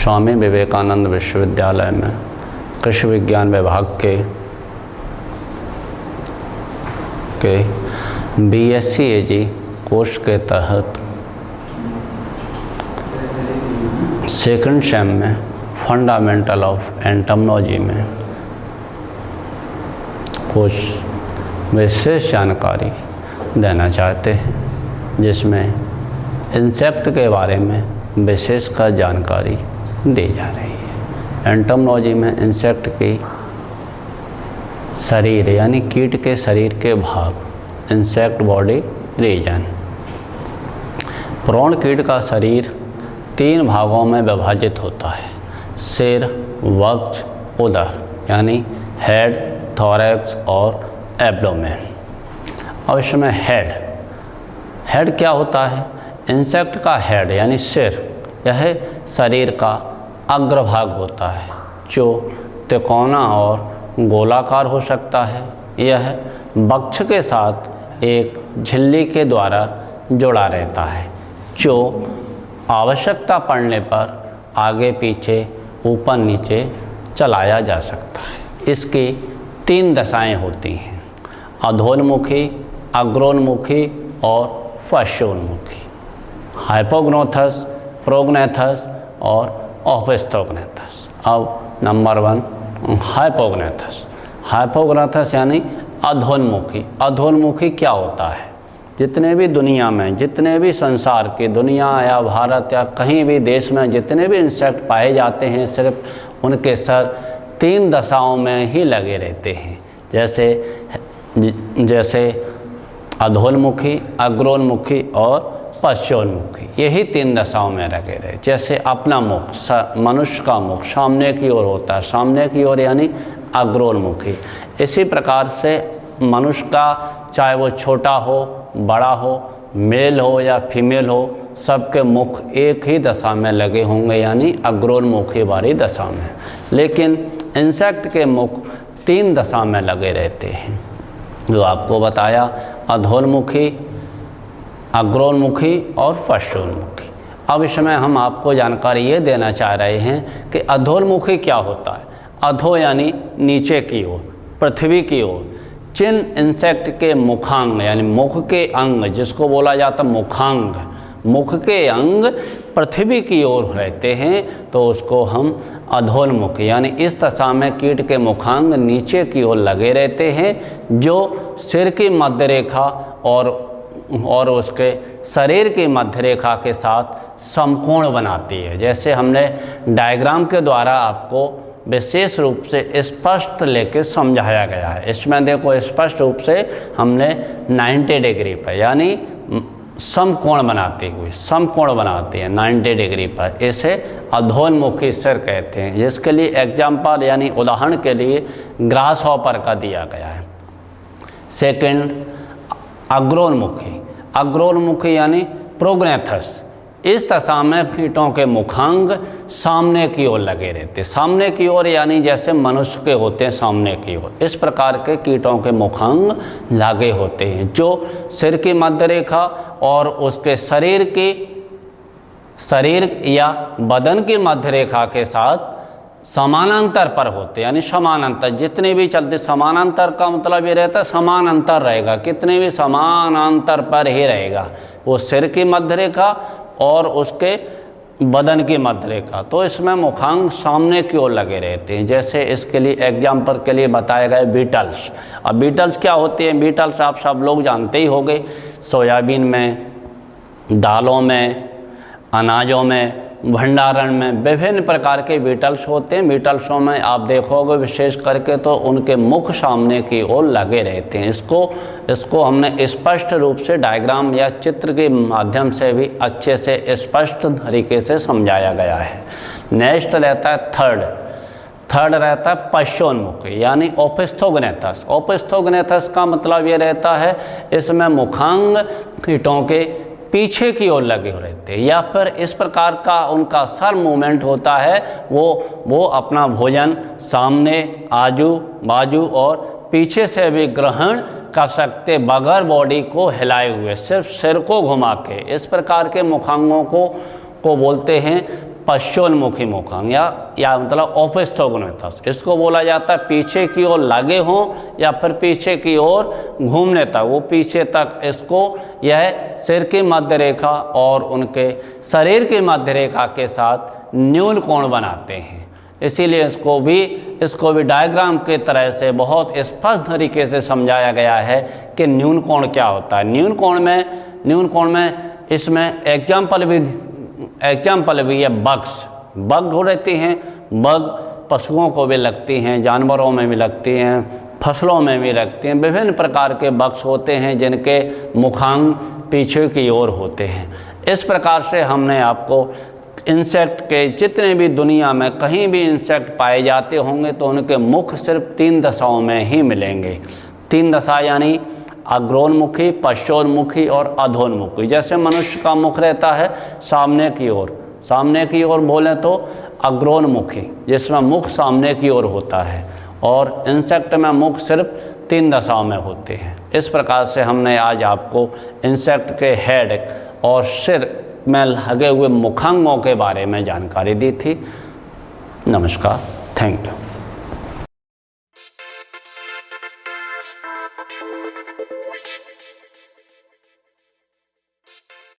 स्वामी विवेकानंद विश्वविद्यालय में कृषि विज्ञान विभाग के BSc AG कोर्स के तहत सेकंड सेम में फंडामेंटल ऑफ एंटोमोलॉजी में कुछ विशेष जानकारी देना चाहते हैं, जिसमें इंसेक्ट के बारे में विशेषकर जानकारी दी जा रही है। एंटोमोलॉजी में इंसेक्ट की शरीर यानी कीट के शरीर के भाग, इंसेक्ट बॉडी रीजन। प्रोण कीट का शरीर 3 भागों में विभाजित होता है, सिर, वक्ष, उदर यानी हेड, थोरैक्स और एब्डोमेन। अब इसमें हेड क्या होता है? इंसेक्ट का हेड यानी सिर, यह शरीर का अग्रभाग होता है जो त्रिकोणा और गोलाकार हो सकता है। यह वक्ष के साथ एक झिल्ली के द्वारा जुड़ा रहता है जो आवश्यकता पड़ने पर आगे पीछे ऊपर नीचे चलाया जा सकता है। इसकी 3 दशाएं होती हैं, अधोन्मुखी, अग्रोन्मुखी और पश्चोन्मुखी, हाइपोग्नोथस, प्रोग्नेथस और ओपिस्थोग्नेथस। अब नंबर 1 हाइपोग्नोथस यानी अधोन्मुखी। अधोन्मुखी क्या होता है? जितने भी दुनिया में, जितने भी संसार की दुनिया या भारत या कहीं भी देश में जितने भी इंसेक्ट पाए जाते हैं, सिर्फ उनके सर 3 दशाओं में ही लगे रहते हैं, जैसे अधोन्मुखी, अग्रोन्मुखी और पश्चोन्मुखी। यही 3 दशाओं में लगे रहे। जैसे अपना मुख, मनुष्य का मुख सामने की ओर होता है, सामने की ओर यानी अग्रोन्मुखी। इसी प्रकार से मनुष्य का, चाहे वो छोटा हो, बड़ा हो, मेल हो या फीमेल हो, सबके मुख एक ही दशा में लगे होंगे यानी अग्रोन्मुखी वाली दशा में। लेकिन इंसेक्ट के मुख 3 दशा में लगे रहते हैं, जो आपको बताया, अधोन्मुखी, अग्रोन्मुखी और पश्चोन्मुखी। अब इसमें हम आपको जानकारी ये देना चाह रहे हैं कि अधोन्मुखी क्या होता है। अधो यानी नीचे की ओर, पृथ्वी की ओर। जिन इंसेक्ट के मुखांग यानी मुख के अंग, जिसको बोला जाता मुखांग, मुख के अंग पृथ्वी की ओर रहते हैं तो उसको हम अधोन्मुख यानी इस दशा में कीट के मुखांग नीचे की ओर लगे रहते हैं, जो सिर की मध्य रेखा और उसके शरीर की मध्य रेखा के साथ समकोण बनाती है। जैसे हमने डायग्राम के द्वारा आपको विशेष रूप से स्पष्ट लेके समझाया गया है। इसमें देखो स्पष्ट रूप से हमने 90 डिग्री पर यानी समकोण बनाते हैं 90 डिग्री पर। इसे अधोन्मुखी सिर कहते हैं, जिसके लिए एग्जाम्पल यानी उदाहरण के लिए ग्रास हॉपर का दिया गया है। सेकंड अग्रोन्मुखी यानी प्रोग्नेथस। इस दशा में कीटों के मुखांग सामने की ओर लगे रहते हैं, सामने की ओर यानी जैसे मनुष्य के होते हैं सामने की ओर। इस प्रकार के कीटों के मुखांग लगे होते हैं, जो सिर की मध्य रेखा और उसके शरीर या बदन की मध्य रेखा के साथ समानांतर पर होते हैं, यानी समानांतर। जितने भी चलते, समानांतर का मतलब ये रहता है समान अंतर रहेगा, कितने भी समानांतर पर ही रहेगा वो सिर की मध्य रेखा और उसके बदन की मध्य रेखा। तो इसमें मुखांग सामने की ओर लगे रहते हैं। जैसे इसके लिए एग्जाम्पल के लिए बताए गए बीटल्स। अब बीटल्स क्या होती हैं? बीटल्स आप सब लोग जानते ही होंगे, सोयाबीन में, दालों में, अनाजों में, भंडारण में विभिन्न प्रकार के बीटल्स होते हैं। बीटल्सों में आप देखोगे विशेष करके तो उनके मुख सामने की ओर लगे रहते हैं। इसको हमने स्पष्ट रूप से डायग्राम या चित्र के माध्यम से भी अच्छे से स्पष्ट तरीके से समझाया गया है। नेक्स्ट रहता है थर्ड रहता है पश्चोन्मुखी यानी ओपिस्थोग्नेथस। ओपिस्थोग्नेथस का मतलब ये रहता है इसमें मुखांग कीटों के पीछे की ओर लगे हो रहते हैं, या फिर इस प्रकार का उनका सर मूवमेंट होता है, वो अपना भोजन सामने, आजू बाजू और पीछे से भी ग्रहण कर सकते बगैर बॉडी को हिलाए हुए, सिर्फ सिर को घुमा के। इस प्रकार के मुखांगों को बोलते हैं पश्चोन्मुखी मुखांग या मतलब ओपिस्थोगोनोथस। इसको बोला जाता है पीछे की ओर लगे हों या फिर पीछे की ओर घूमने तक, वो पीछे तक इसको यह सिर की मध्य रेखा और उनके शरीर की मध्य रेखा के साथ न्यून कोण बनाते हैं। इसीलिए इसको भी डायग्राम के तरह से बहुत स्पष्ट तरीके से समझाया गया है कि न्यून कोण क्या होता है। न्यून कोण में इसमें एग्जाम्पल भी है बग रहती हैं। बग पशुओं को भी लगती हैं, जानवरों में भी लगती हैं, फसलों में भी लगती हैं। विभिन्न प्रकार के बग्स होते हैं जिनके मुखांग पीछे की ओर होते हैं। इस प्रकार से हमने आपको इंसेक्ट के जितने भी दुनिया में कहीं भी इंसेक्ट पाए जाते होंगे तो उनके मुख सिर्फ 3 दशाओं में ही मिलेंगे। 3 दशा यानी अग्रोन्मुखी, पश्चोन्मुखी और अधोन्मुखी। जैसे मनुष्य का मुख रहता है सामने की ओर बोलें तो अग्रोन्मुखी, जिसमें मुख सामने की ओर होता है, और इंसेक्ट में मुख सिर्फ 3 दशाओं में होते हैं। इस प्रकार से हमने आज आपको इंसेक्ट के हेड और सिर में लगे हुए मुखांगों के बारे में जानकारी दी थी। नमस्कार, थैंक यू।